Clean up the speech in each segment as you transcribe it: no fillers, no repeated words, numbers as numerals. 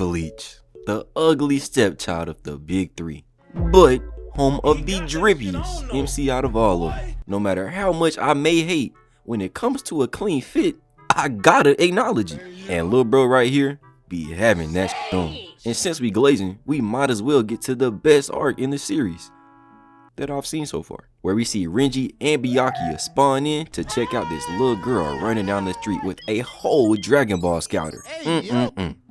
Bleach, the ugly stepchild of the big three, but home of the drippiest MC out of all of them. No matter how much I may hate, when it comes to a clean fit, I gotta acknowledge it. And lil bro right here be having that shit on. And since we glazing, we might as well get to the best arc in the series that I've seen so far, where we see Renji and Byakuya spawn in to check out this little girl running down the street with a whole Dragon Ball scouter.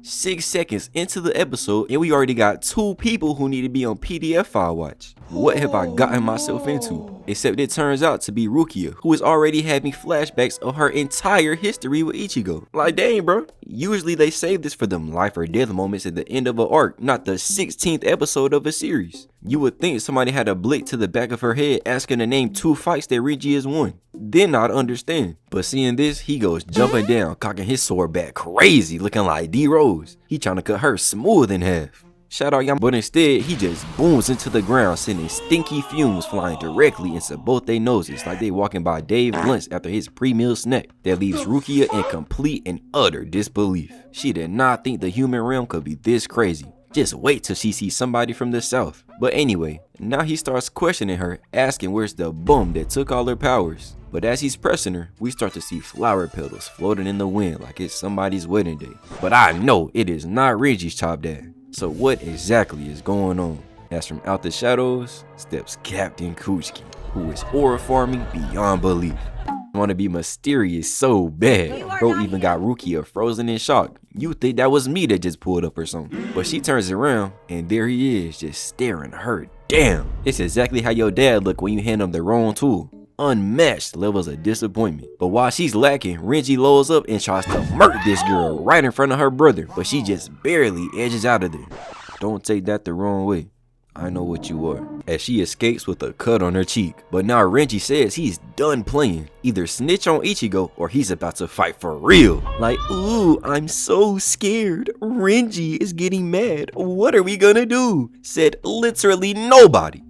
6 seconds into the episode and we already got 2 people who need to be on PDF file watch. What have I gotten myself into? Except it turns out to be Rukia, who is already having flashbacks of her entire history with Ichigo. Like dang bro, usually they save this for them life or death moments at the end of an arc, not the 16th episode of a series. You would think somebody had a blick to the back of her head asking to name 2 fights that Renji has won. Then I'd understand. But seeing this, he goes jumping down, cocking his sword back crazy, looking like D-Rose. He trying to cut her smooth in half. Shout out y'all, but instead, he just booms into the ground, sending stinky fumes flying directly into both their noses like they walking by Dave Blunt's after his pre-meal snack. That leaves Rukia in complete and utter disbelief. She did not think the human realm could be this crazy. Just wait till she sees somebody from the south. But anyway, now he starts questioning her, asking where's the bum that took all her powers. But as he's pressing her, we start to see flower petals floating in the wind like it's somebody's wedding day. But I know it is not Renji's top dad. So what exactly is going on? As from out the shadows steps Captain Kuchiki, who is aura farming beyond belief. Want to be mysterious so bad. Bro even got Rukia frozen in shock. You think that was me that just pulled up or something. But she turns around and there he is just staring her down. It's exactly how your dad look when you hand him the wrong tool. Unmatched levels of disappointment. But while she's lacking, Renji loads up and tries to murk this girl right in front of her brother. But she just barely edges out of there. Don't take that the wrong way. I know what you are. As she escapes with a cut on her cheek. But now Renji says he's done playing. Either snitch on Ichigo or he's about to fight for real. Like, ooh, I'm so scared. Renji is getting mad. What are we gonna do? Said literally nobody.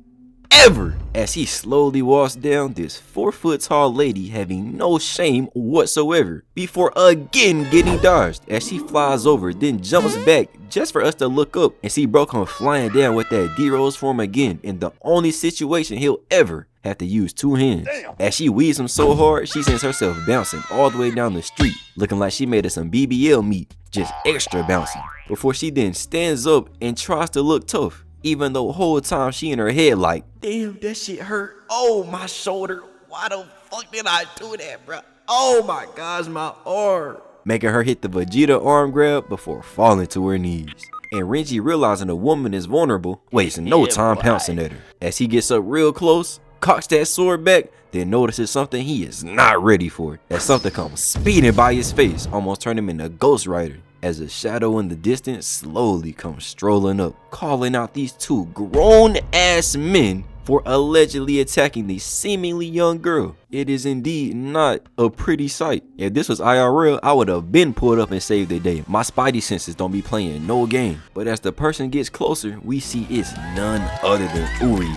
Ever. As he slowly walks down this 4-foot tall lady having no shame whatsoever before again getting dodged as she flies over then jumps back just for us to look up and see bro come flying down with that D-Rose form again in the only situation he'll ever have to use 2 hands. As she weaves him so hard she sends herself bouncing all the way down the street looking like she made us some BBL meat, just extra bouncy, before she then stands up and tries to look tough. Even though the whole time she in her head like, damn, that shit hurt. Oh, my shoulder. Why the fuck did I do that, bro? Oh my gosh, my arm. Making her hit the Vegeta arm grab before falling to her knees. And Renji realizing a woman is vulnerable, wasting no time pouncing at her. As he gets up real close, cocks that sword back, then notices something he is not ready for. As something comes speeding by his face, almost turning him into Ghost Rider. As a shadow in the distance slowly comes strolling up, calling out these 2 grown-ass men for allegedly attacking the seemingly young girl. It is indeed not a pretty sight. If this was IRL, I would have been pulled up and saved the day. My spidey senses don't be playing no game. But as the person gets closer, we see it's none other than Uri.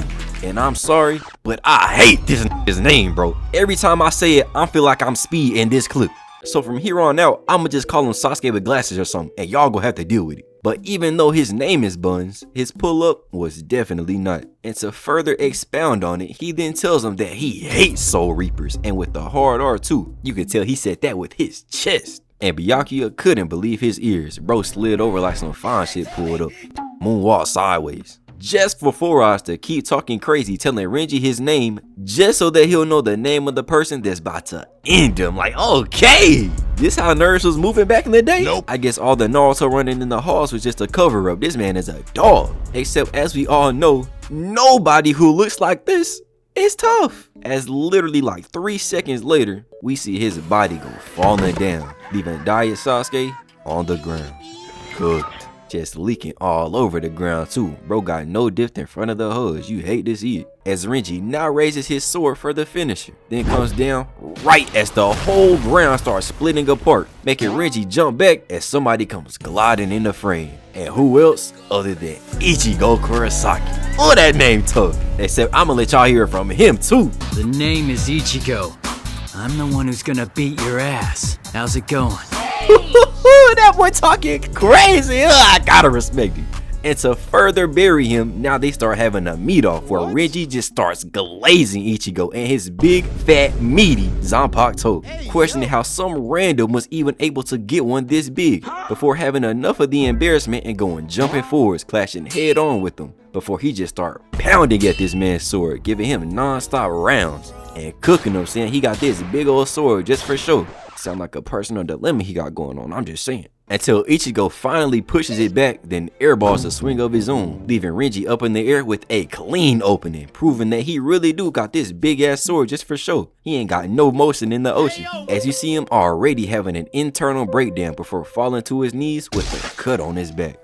And I'm sorry, but I hate this his name, bro. Every time I say it, I feel like I'm Speed in this clip. So from here on out, I'ma just call him Sasuke with glasses or something, and y'all gonna have to deal with it. But even though his name is Buns, his pull-up was definitely not. And to further expound on it, he then tells him that he hates Soul Reapers, and with the hard R too. You can tell he said that with his chest. And Byakuya couldn't believe his ears. Bro slid over like some fine shit pulled up. Moonwalk sideways. Just for 4 Eyes to keep talking crazy, telling Renji his name, just so that he'll know the name of the person that's about to end him. Like, okay, this how Nerds was moving back in the day? Nope. I guess all the Naruto running in the halls was just a cover up. This man is a dog. Except as we all know, nobody who looks like this is tough. As literally like 3 seconds later, we see his body go falling down, leaving Diet Sasuke on the ground, cooked. Just leaking all over the ground too. Bro got no dip in front of the hose. You hate to see it. As Renji now raises his sword for the finisher, then comes down right as the whole ground starts splitting apart, making Renji jump back as somebody comes gliding in the frame. And who else other than Ichigo Kurosaki. Oh, that name tough. Except I'ma let y'all hear from him too. The name is Ichigo. I'm the one who's gonna beat your ass. How's it going? that boy talking crazy. I gotta respect him. And to further bury him, now they start having a meet off where Renji just starts glazing Ichigo and his big, fat, meaty Zanpakuto, questioning how some random was even able to get one this big, before having enough of the embarrassment and going jumping forwards, clashing head on with him, before he just start pounding at this man's sword, giving him non-stop rounds, and cooking him, saying he got this big old sword just for show. Sound like a personal dilemma he got going on, I'm just saying. Until Ichigo finally pushes it back, then airballs a swing of his own, leaving Renji up in the air with a clean opening, proving that he really do got this big ass sword just for show. He ain't got no motion in the ocean, as you see him already having an internal breakdown before falling to his knees with a cut on his back.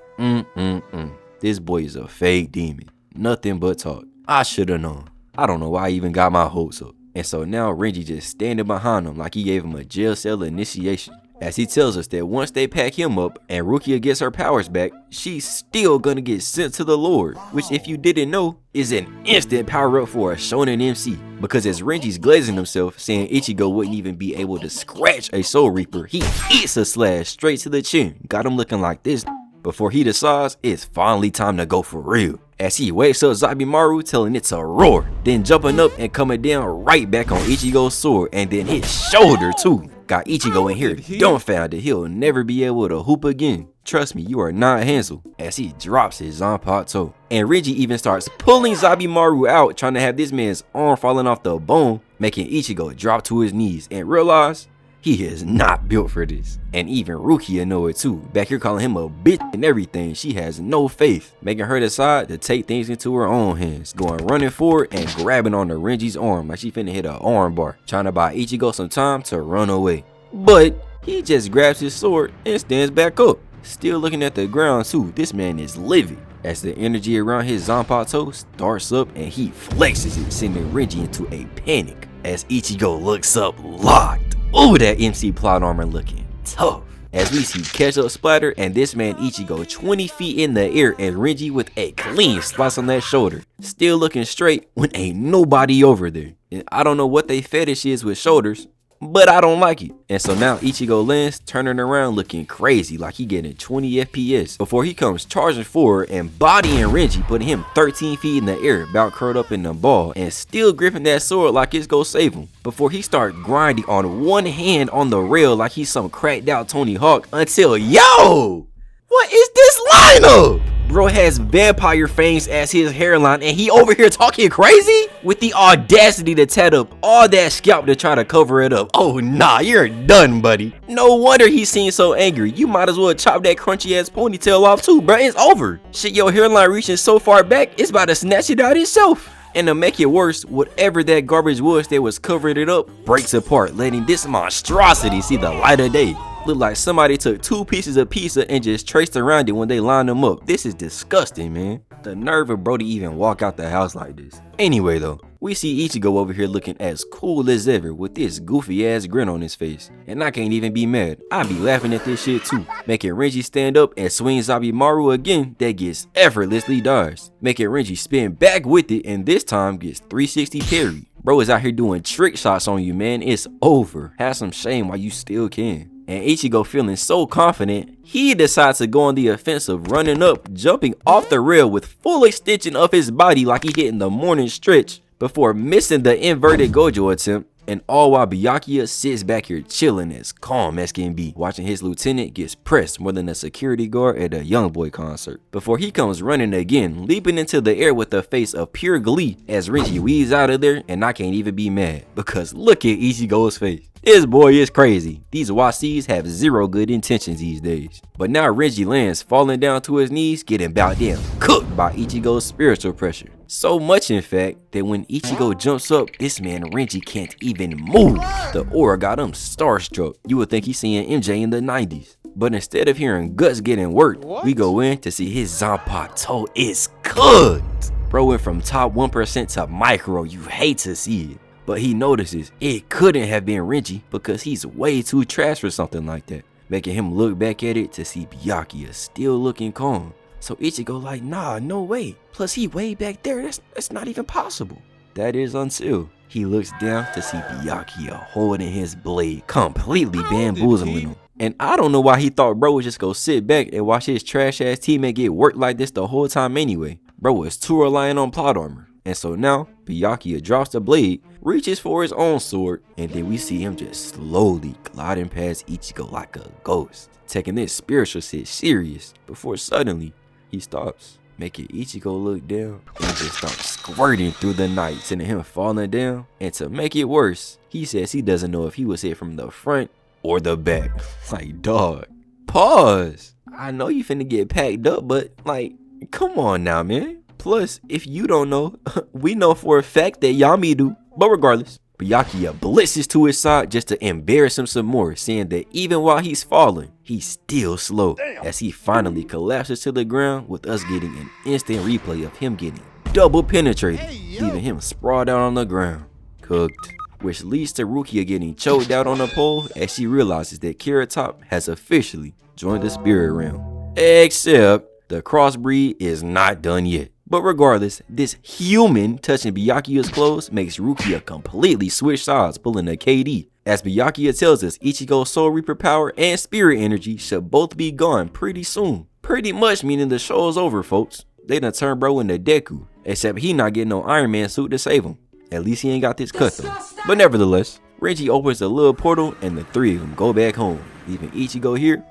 This boy is a fake demon. Nothing but talk. I shoulda known. I don't know why I even got my hopes up. And so now Renji just standing behind him like he gave him a jail cell initiation, as he tells us that once they pack him up and Rukia gets her powers back, she's still gonna get sent to the Lord, which if you didn't know, is an instant power up for a shonen MC. Because as Renji's glazing himself, saying Ichigo wouldn't even be able to scratch a Soul Reaper, he eats a slash straight to the chin, got him looking like this, before he decides it's finally time to go for real, as he wakes up Zabimaru telling it to roar, then jumping up and coming down right back on Ichigo's sword, and then his shoulder too. Got Ichigo in here dumbfounded, he'll never be able to hoop again. Trust me, you are not Hansel, as he drops his Zanpakuto. And Renji even starts pulling Zabimaru out, trying to have this man's arm falling off the bone, making Ichigo drop to his knees and realize he is not built for this. And even Rukia know it too, back here calling him a bitch and everything. She has no faith, making her decide to take things into her own hands, going running forward and grabbing onto Renji's arm like she finna hit an arm bar, trying to buy Ichigo some time to run away. But he just grabs his sword and stands back up, still looking at the ground too. This man is livid, as the energy around his Zanpakuto starts up and he flexes it, sending Renji into a panic, as Ichigo looks up locked. Ooh, that MC plot armor looking tough. As we see ketchup splatter and this man Ichigo 20 feet in the air, and Renji with a clean slice on that shoulder, still looking straight when ain't nobody over there. And I don't know what they fetish is with shoulders, but I don't like it. And so now Ichigo lands, turning around looking crazy like he getting 20 FPS, before he comes charging forward and bodying Renji, putting him 13 feet in the air, about curled up in the ball, and still gripping that sword like it's gonna save him, before he start grinding on one hand on the rail like he's some cracked out Tony Hawk, until, yo, what is this lineup? Bro has vampire fangs as his hairline, and he over here talking crazy with the audacity to tat up all that scalp to try to cover it up. Oh nah, you're done, buddy. No wonder he seems so angry. You might as well chop that crunchy ass ponytail off too, bro. It's over. Shit, your hairline reaching so far back, it's about to snatch it out itself. And to make it worse, whatever that garbage was that was covering it up breaks apart, letting this monstrosity see the light of day. Look like somebody took 2 pieces of pizza and just traced around it when they lined them up. This is disgusting, man. The nerve of Brody even walk out the house like this. Anyway though, we see Ichigo over here looking as cool as ever with this goofy ass grin on his face. And I can't even be mad. I be laughing at this shit too. Making Renji stand up and swing Zabimaru again, that gets effortlessly dodged. Making Renji spin back with it, and this time gets 360 parry. Bro is out here doing trick shots on you, man. It's over. Have some shame while you still can. And Ichigo, feeling so confident, he decides to go on the offensive, running up, jumping off the rail with full extension of his body like he hitting the morning stretch, before missing the inverted Gojo attempt. And all while Byakuya sits back here chilling as calm as can be, watching his lieutenant gets pressed more than a security guard at a Youngboy concert, before he comes running again, leaping into the air with a face of pure glee as Renji weaves out of there. And I can't even be mad, because look at Ichigo's face. This boy is crazy. These YCs have zero good intentions these days. But now Renji lands, falling down to his knees, getting about damn cooked by Ichigo's spiritual pressure. So much in fact that when Ichigo jumps up, this man Renji can't even move. The aura got him starstruck. You would think he's seeing MJ in the 90s. But instead of hearing guts getting worked, we go in to see his Zanpakuto is cooked. Bro went from top 1% to micro. You hate to see it. But he notices it couldn't have been Renji because he's way too trash for something like that, making him look back at it to see Byakuya still looking calm. So Ichigo like, nah, no way. Plus he way back there, that's not even possible. That is until he looks down to see Byakuya holding his blade, completely bamboozling him. And I don't know why he thought bro would just go sit back and watch his trash ass teammate get worked like this the whole time anyway. Bro was too reliant on plot armor. And so now, Byakuya drops the blade, reaches for his own sword, and then we see him just slowly gliding past Ichigo like a ghost, taking this spiritual shit serious, before suddenly, he stops, making Ichigo look down, and just starts squirting through the night, sending him falling down. And to make it worse, he says he doesn't know if he was hit from the front or the back. Like, dog, pause. I know you finna get packed up, but like, come on now, man. Plus, if you don't know, we know for a fact that Yami do. But regardless, Byakuya blitzes to his side just to embarrass him some more, saying that even while he's falling, he's still slow. As he finally collapses to the ground, with us getting an instant replay of him getting double penetrated, leaving him sprawled out on the ground, cooked. Which leads to Rukia getting choked out on the pole as she realizes that Carrot Top has officially joined the spirit realm. Except the crossbreed is not done yet. But regardless, this human touching Byakuya's clothes makes Rukia completely switch sides, pulling a KD. As Byakuya tells us, Ichigo's Soul Reaper power and spirit energy should both be gone pretty soon. Pretty much meaning the show's over, folks. They done turned bro into Deku, except he not getting no Iron Man suit to save him. At least he ain't got this cut though. But nevertheless, Renji opens the little portal and the three of them go back home, leaving Ichigo here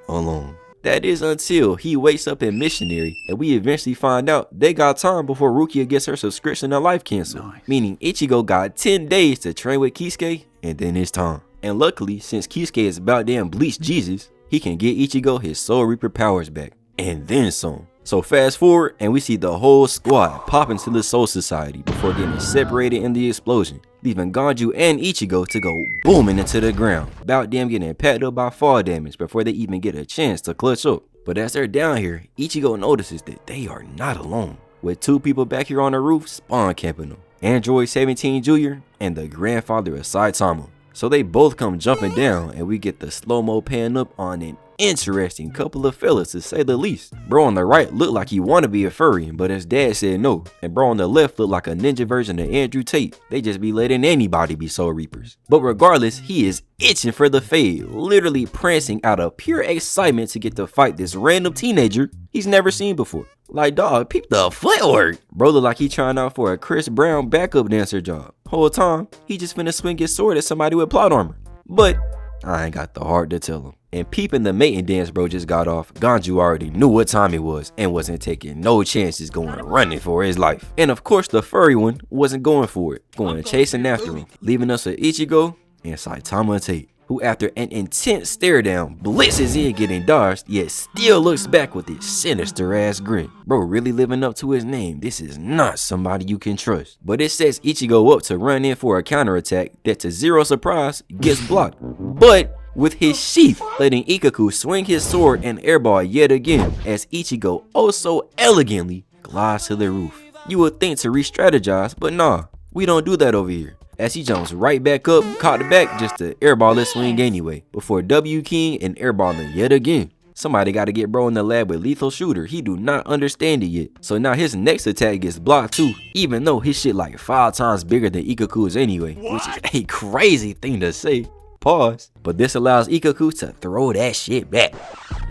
alone. That is until he wakes up in Missionary, and we eventually find out they got time before Rukia gets her subscription to life canceled. Meaning Ichigo got 10 days to train with Kisuke, and then it's time. And luckily, since Kisuke is about damn Bleach Jesus, he can get Ichigo his Soul Reaper powers back. And then some. So fast forward, and we see the whole squad pop into the Soul Society before getting separated in the explosion, leaving Ganju and Ichigo to go booming into the ground, about them getting packed up by fall damage before they even get a chance to clutch up. But as they're down here, Ichigo notices that they are not alone, with two people back here on the roof spawn camping them, Android 17 Jr. and the grandfather of Saitama. So they both come jumping down, and we get the slow-mo pan up on an interesting couple of fellas, to say the least. Bro on the right looked like he wanted to be a furry, but his dad said no. And bro on the left looked like a ninja version of Andrew Tate. They just be letting anybody be Soul Reapers. But regardless, he is itching for the fade, literally prancing out of pure excitement to get to fight this random teenager he's never seen before. Like, dog, peep the footwork. Bro look like he trying out for a Chris Brown backup dancer job. Whole time, he just finna swing his sword at somebody with plot armor. But I ain't got the heart to tell him. And peeping the mating dance bro just got off, Ganju already knew what time it was and wasn't taking no chances going running for his life. And of course the furry one wasn't going for it, going chasing after him, leaving us with Ichigo and Saitama Tate, who after an intense stare down blitzes in getting dodged, yet still looks back with his sinister ass grin. Bro really living up to his name. This is not somebody you can trust. But it sets Ichigo up to run in for a counterattack that, to zero surprise, gets blocked. But with his sheath, letting Ikkaku swing his sword and airball yet again, as Ichigo oh so elegantly glides to the roof. You would think to re-strategize, but nah, we don't do that over here. As he jumps right back up, caught the back just to airball this swing anyway, before W King and airballing yet again. Somebody gotta get bro in the lab with lethal shooter. He do not understand it yet. So now his next attack gets blocked too, even though his shit like 5 times bigger than Ikkaku's anyway, which is a crazy thing to say. Pause. But this allows Ikkaku to throw that shit back.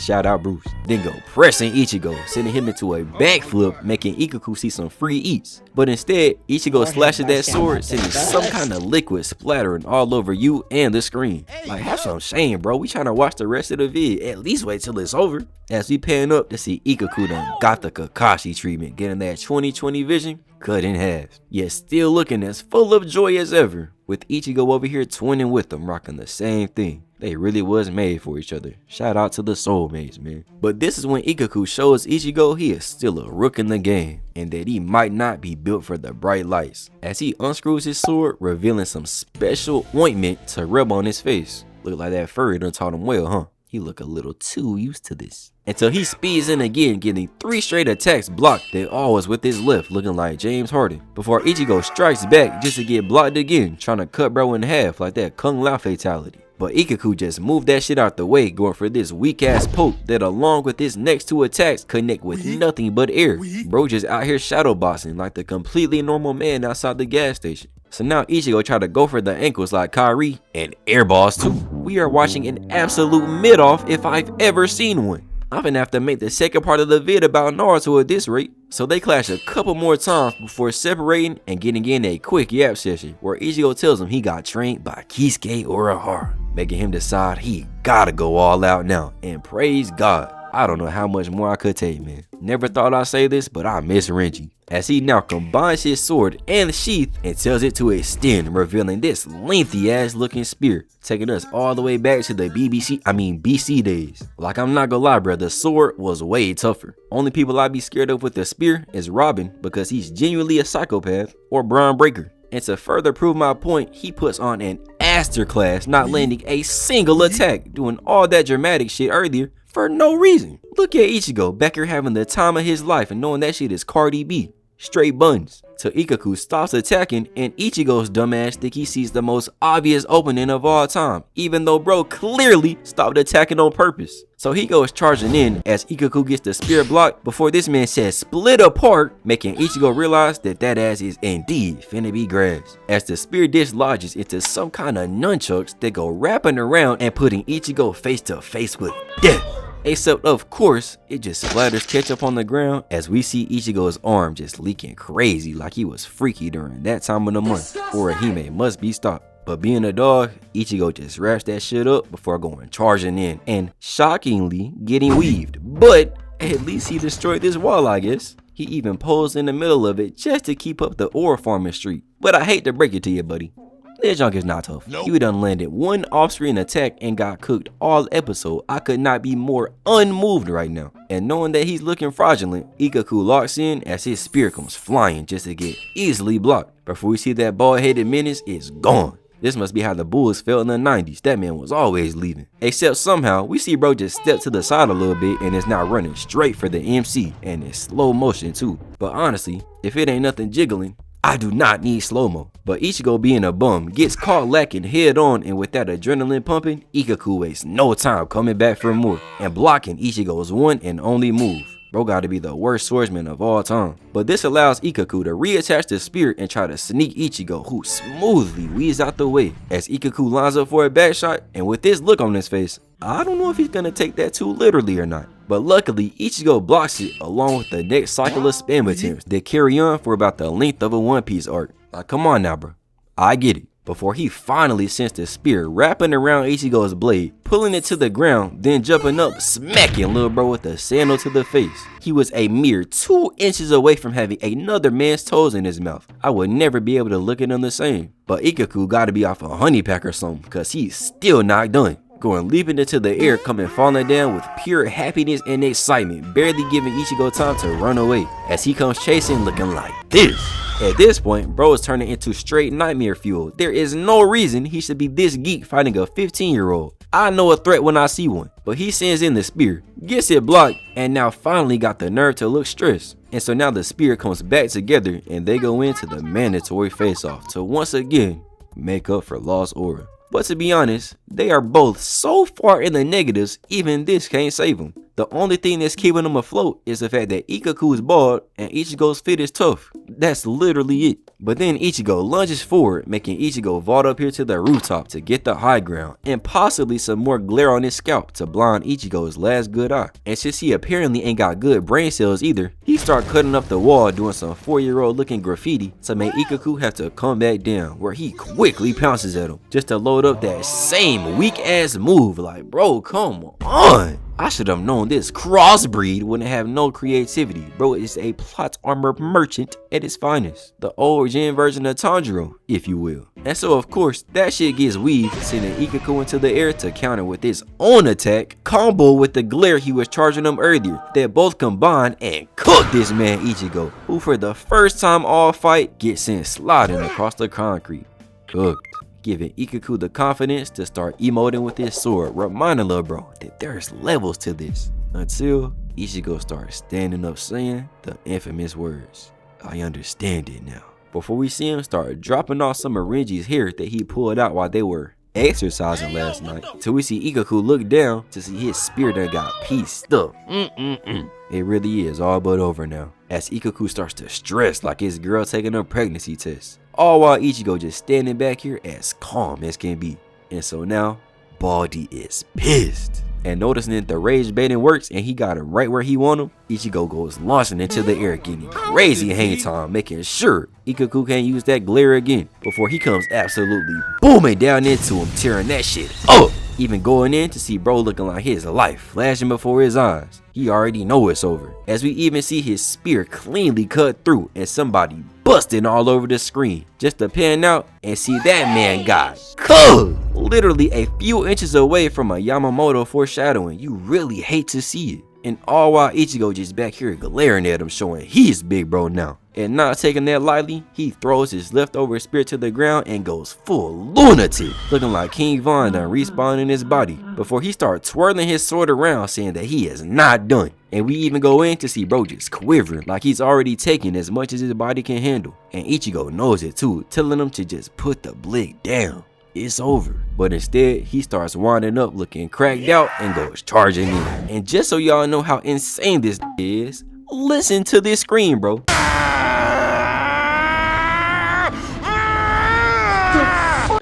Shout out Bruce. Then go pressing Ichigo, sending him into a backflip, making Ikkaku see some free eats. But instead, Ichigo slashes that sword, sending some kind of liquid splattering all over you and the screen. Like, have some shame, bro. We trying to watch the rest of the vid. At least wait till it's over. As we pan up to see Ikkaku done got the Kakashi treatment, getting that 20/20 vision cut in half. Yet still looking as full of joy as ever, with Ichigo over here twinning with them, rocking the same thing. They really was made for each other. Shout out to the soulmates, man. But this is when Ikkaku shows Ichigo he is still a rook in the game, and that he might not be built for the bright lights, as he unscrews his sword, revealing some special ointment to rub on his face. Look like that furry done taught him well, huh? He look a little too used to this. Until he speeds in again, getting 3 straight attacks blocked, that all was with his left, looking like James Harden, before Ichigo strikes back just to get blocked again, trying to cut bro in half like that Kung Lao fatality. But Ikkaku just moved that shit out the way, going for this weak ass poke that, along with his next 2 attacks, connect with nothing but air. Bro just out here shadow boxing like the completely normal man outside the gas station. So now Ichigo try to go for the ankles like Kyrie and airballs too. We are watching an absolute mid-off if I've ever seen one. I'm gonna have to make the second part of the vid about Naruto at this rate. So they clash a couple more times before separating and getting in a quick yap session where Ichigo tells him he got trained by Kisuke Urahara, making him decide he gotta go all out now, and praise God. I don't know how much more I could take, man. Never thought I'd say this, but I miss Renji, as he now combines his sword and sheath and tells it to extend, revealing this lengthy ass looking spear, taking us all the way back to the BC days. Like, I'm not gonna lie, bro, the sword was way tougher. Only people I'd be scared of with the spear is Robin, because he's genuinely a psychopath, or Braun Breaker. And to further prove my point, he puts on an Aster class, not landing a single attack, doing all that dramatic shit earlier for no reason. Look at Ichigo back here having the time of his life and knowing that shit is Cardi B. Straight buns. Till Ikkaku stops attacking and Ichigo's dumbass think he sees the most obvious opening of all time, even though bro clearly stopped attacking on purpose. So he goes charging in as Ikkaku gets the spear blocked before this man says split apart, making Ichigo realize that that ass is indeed finna be grass, as the spear dislodges into some kind of nunchucks that go wrapping around and putting Ichigo face to face with death. Except of course, it just splatters ketchup on the ground as we see Ichigo's arm just leaking crazy like he was freaky during that time of the month, or a Hime must be stopped. But being a dog, Ichigo just wraps that shit up before going charging in and shockingly getting weaved. But at least he destroyed this wall, I guess. He even posed in the middle of it just to keep up the ore farming streak. But I hate to break it to you, buddy, this junk is not tough. You done landed one off-screen attack and got cooked all episode. I could not be more unmoved right now. And knowing that he's looking fraudulent, Ikkaku locks in as his spear comes flying just to get easily blocked. Before we see that bald-headed menace is gone. This must be how the Bulls felt in the 90s. That man was always leaving. Except somehow, we see bro just step to the side a little bit and is now running straight for the MC. And it's slow motion too. But honestly, if it ain't nothing jiggling, I do not need slow-mo. But Ichigo being a bum gets caught lacking head on, and with that adrenaline pumping, Ikkaku wastes no time coming back for more and blocking Ichigo's one and only move. Bro gotta be the worst swordsman of all time. But this allows Ikkaku to reattach the spear and try to sneak Ichigo, who smoothly weaves out the way as Ikkaku lines up for a back shot, and with this look on his face, I don't know if he's gonna take that too literally or not. But luckily, Ichigo blocks it along with the next cycle of spam attempts that carry on for about the length of a One Piece arc. Like, come on now, bro. I get it. Before he finally sends the spear wrapping around Ichigo's blade, pulling it to the ground, then jumping up, smacking little bro with a sandal to the face. He was a mere 2 inches away from having another man's toes in his mouth. I would never be able to look at him the same. But Ikkaku gotta be off a honey pack or something, cause he's still not done. Going leaping into the air, coming falling down with pure happiness and excitement, barely giving Ichigo time to run away, as he comes chasing looking like this. At this point, bro is turning into straight nightmare fuel. There is no reason he should be this geek fighting a 15-year-old. I know a threat when I see one, but he sends in the spear, gets it blocked, and now finally got the nerve to look stressed. And so now the spear comes back together and they go into the mandatory face-off to once again make up for lost aura. But to be honest, they are both so far in the negatives, even this can't save them. The only thing that's keeping them afloat is the fact that Ikkaku is bald and Ichigo's fit is tough. That's literally it. But then Ichigo lunges forward, making Ichigo vault up here to the rooftop to get the high ground, and possibly some more glare on his scalp to blind Ichigo's last good eye. And since he apparently ain't got good brain cells either, he start cutting up the wall doing some 4-year-old looking graffiti to make Ikkaku have to come back down, where he quickly pounces at him just to load up that same weak ass move. Like, bro, come on. I should have known this crossbreed wouldn't have no creativity. Bro is a plot armor merchant at its finest. The old gen version of Tanjiro, if you will. And so of course, that shit gets weaved, sending Ikkaku into the air to counter with his own attack, combo with the glare he was charging him earlier, that both combine and cook this man Ichigo, who for the first time all fight gets sent sliding across the concrete. Cooked. Giving Ikkaku the confidence to start emoting with his sword, reminding little bro that there's levels to this. Until Ichigo starts standing up saying the infamous words, "I understand it now." Before we see him start dropping off some of Renji's hair that he pulled out while they were exercising last night, till we see Ikkaku look down to see his spear that got pieced up. It really is all but over now, as Ikkaku starts to stress like his girl taking a pregnancy test. all while Ichigo just standing back here as calm as can be. And so now, Baldy is pissed. And noticing that the rage baiting works and he got him right where he want him, Ichigo goes launching into the air, getting crazy hang time, making sure Ikkaku can't use that glare again before he comes absolutely booming down into him, tearing that shit up. Even going in to see bro looking like his life flashing before his eyes. He already know it's over, as we even see his spear cleanly cut through and somebody busting all over the screen just to pan out and see that man got cooked. Literally a few inches away from a Yamamoto foreshadowing. You really hate to see it. And all while Ichigo just back here glaring at him, showing he's big bro now. And not taking that lightly, he throws his leftover spear to the ground and goes full lunatic, looking like King Von done respawning his body, before he starts twirling his sword around, saying that he is not done. And we even go in to see bro just quivering like he's already taking as much as his body can handle. And Ichigo knows it too, telling him to just put the blick down. It's over. But instead, he starts winding up looking cracked out and goes charging in. And just so y'all know how insane this is, listen to this scream, bro.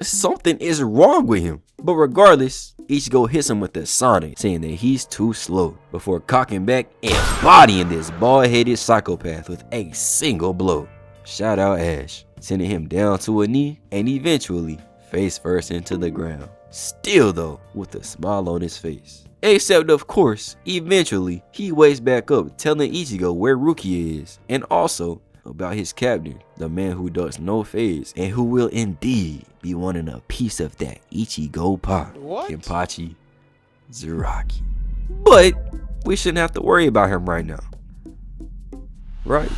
Something is wrong with him. But regardless, Ichigo hits him with the Sonic, saying that he's too slow, before cocking back and bodying this bald-headed psychopath with a single blow. Shout out Ash, sending him down to a knee and eventually face first into the ground. Still though, with a smile on his face. Except of course, eventually, he wakes back up telling Ichigo where Rukia is, and also about his captain, the man who does no phase, and who will indeed be wanting a piece of that Ichigo pie, Kenpachi Zuraki. But we shouldn't have to worry about him right now, right?